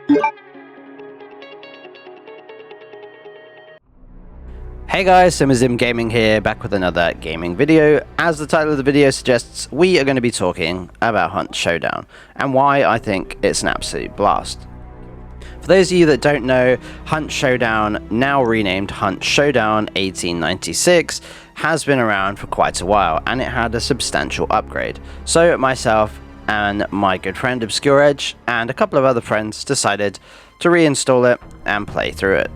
Hey guys, Simazim Gaming here, back with another gaming video. As the title of the video suggests, we are going to be talking about Hunt Showdown, and why I think it's an absolute blast. For those of you that don't know, Hunt Showdown, now renamed Hunt Showdown 1896, has been around for quite a while, and it had a substantial upgrade. So myself and my good friend Obscure Edge, and a couple of other friends decided to reinstall it and play through it.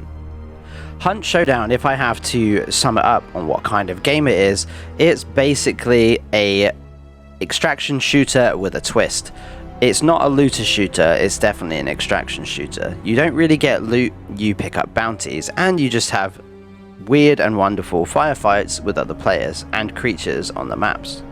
Hunt Showdown, if I have to sum it up on what kind of game it is, it's basically a extraction shooter with a twist. It's not a looter shooter, it's definitely an extraction shooter. You don't really get loot, you pick up bounties, and you just have weird and wonderful firefights with other players and creatures on the maps.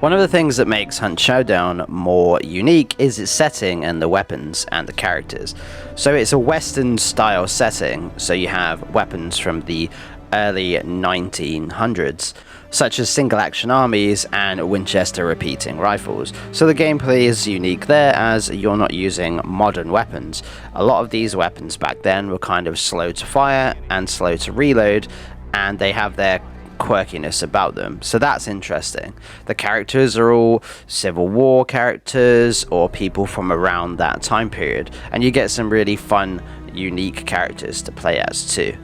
One of the things that makes Hunt Showdown more unique is its setting and the weapons and the characters. So it's a Western style setting, so you have weapons from the early 1900s, such as single action armies and Winchester repeating rifles. So the gameplay is unique there, as you're not using modern weapons. A lot of these weapons back then were kind of slow to fire and slow to reload, and they have their quirkiness about them, so that's interesting. The characters are all Civil War characters or people from around that time period, and you get some really fun, unique characters to play as too.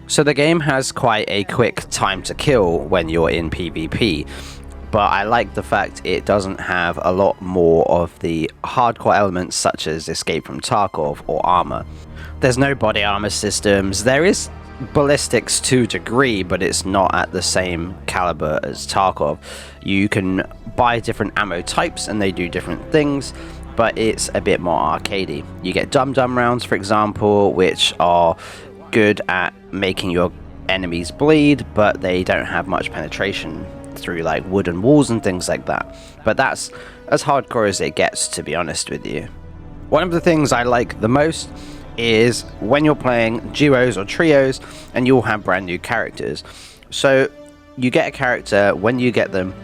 So the game has quite a quick time to kill when you're in PvP, but I like the fact it doesn't have a lot more of the hardcore elements such as escape from Tarkov or armor. There's no body armor systems. There is ballistics to a degree, but it's not at the same caliber as Tarkov. You can buy different ammo types and they do different things, but it's a bit more arcadey. You get dum-dum rounds, for example, which are good at making your enemies bleed, but they don't have much penetration through like wooden walls and things like that. But that's as hardcore as it gets, to be honest with you. One of the things I like the most is when you're playing duos or trios and you'll have brand new characters. So you get a character, when you get them,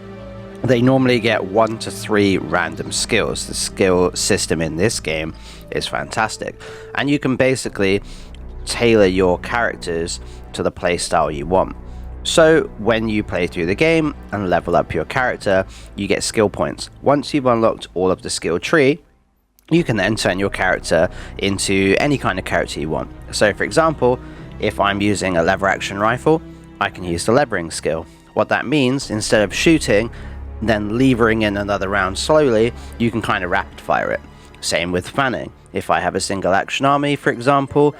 they normally get 1 to 3 random skills. The skill system in this game is fantastic, and you can basically tailor your characters to the playstyle you want. So when you play through the game and level up your character, you get skill points. Once you've unlocked all of the skill tree, you can then turn your character into any kind of character you want. So for example, if I'm using a lever action rifle, I can use the levering skill. What that means, instead of shooting, then levering in another round slowly, you can kind of rapid fire it. Same with fanning. If I have a single action army, for example,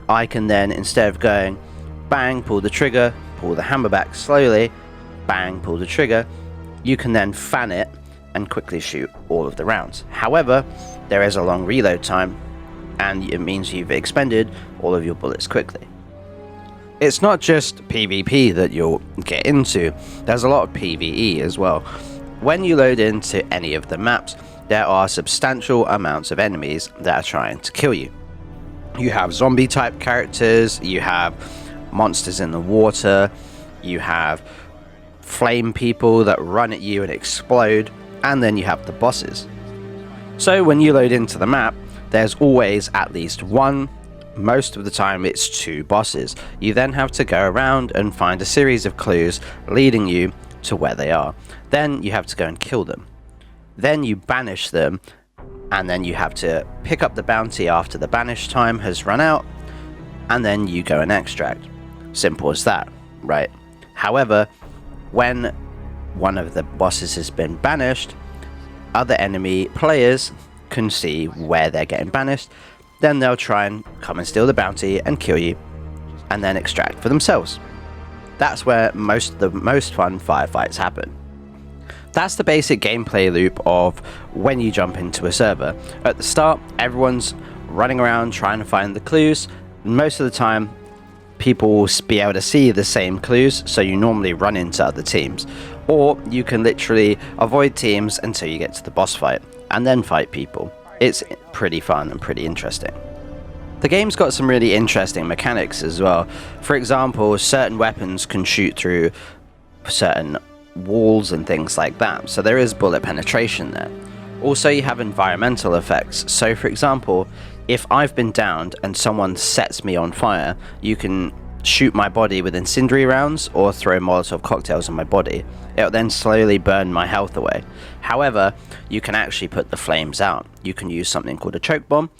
I can then, instead of going bang, pull the trigger, pull the hammer back slowly, bang, pull the trigger, you can then fan it and quickly shoot all of the rounds. However, there is a long reload time, and it means you've expended all of your bullets quickly. It's not just PvP that you'll get into, there's a lot of PvE as well. When you load into any of the maps, there are substantial amounts of enemies that are trying to kill you. You have zombie type characters, you have monsters in the water, you have flame people that run at you and explode, and then you have the bosses. So when you load into the map, there's always at least one, most of the time it's 2 bosses. You then have to go around and find a series of clues leading you to where they are. Then you have to go and kill them. Then you banish them, and then you have to pick up the bounty after the banish time has run out, and then you go and extract. Simple as that, right? However, when one of the bosses has been banished, other enemy players can see where they're getting banished, then they'll try and come and steal the bounty and kill you, and then extract for themselves. That's where most of the most fun firefights happen. That's the basic gameplay loop of when you jump into a server. At the start, everyone's running around trying to find the clues. Most of the time, people will be able to see the same clues, so you normally run into other teams. Or you can literally avoid teams until you get to the boss fight, and then fight people. It's pretty fun and pretty interesting. The game's got some really interesting mechanics as well. For example, certain weapons can shoot through certain walls and things like that, so there is bullet penetration there. Also, you have environmental effects. So for example, if I've been downed and someone sets me on fire, you can shoot my body with incendiary rounds or throw Molotov cocktails on my body. It'll then slowly burn my health away. However, you can actually put the flames out. You can use something called a choke bomb,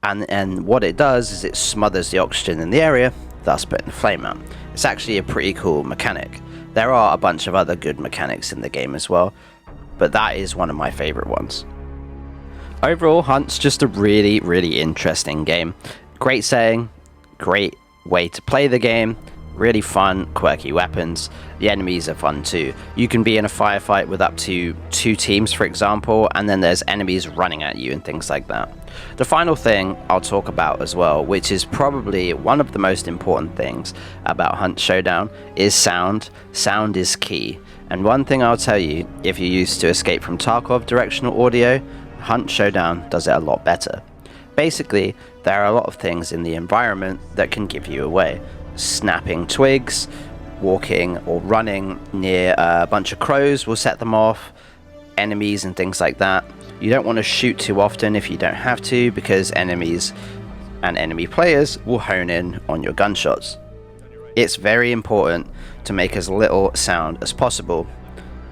and what it does is it smothers the oxygen in the area, thus putting the flame out. It's actually a pretty cool mechanic. There are a bunch of other good mechanics in the game as well, but that is one of my favorite ones. Overall, Hunt's just a really, really interesting game. Great setting, great way to play the game, really fun, quirky weapons. The enemies are fun too. You can be in a firefight with up to 2 teams, for example, and then there's enemies running at you and things like that. The final thing I'll talk about as well, which is probably one of the most important things about Hunt Showdown, is sound. Sound is key. And one thing I'll tell you, if you're used to Escape from Tarkov directional audio, Hunt Showdown does it a lot better. Basically, there are a lot of things in the environment that can give you away. Snapping twigs, walking or running near a bunch of crows will set them off, enemies and things like that. You don't want to shoot too often if you don't have to, because enemies and enemy players will hone in on your gunshots. It's very important to make as little sound as possible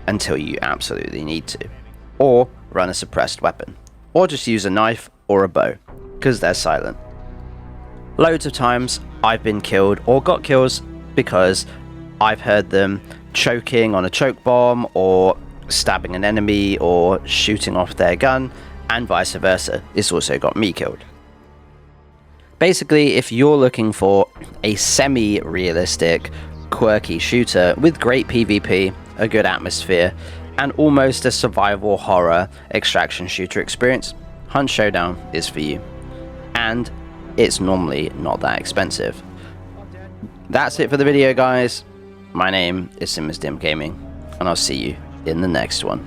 until you absolutely need to, or run a suppressed weapon, or just use a knife or a bow, because they're silent. Loads of times I've been killed or got kills because I've heard them choking on a choke bomb or stabbing an enemy or shooting off their gun, and vice versa. It's also got me killed. Basically, if you're looking for a semi-realistic, quirky shooter with great PvP, a good atmosphere, and almost a survival horror extraction shooter experience, Hunt Showdown is for you. And it's normally not that expensive. That's it for the video, guys. My name is Dim Gaming, and I'll see you in the next one.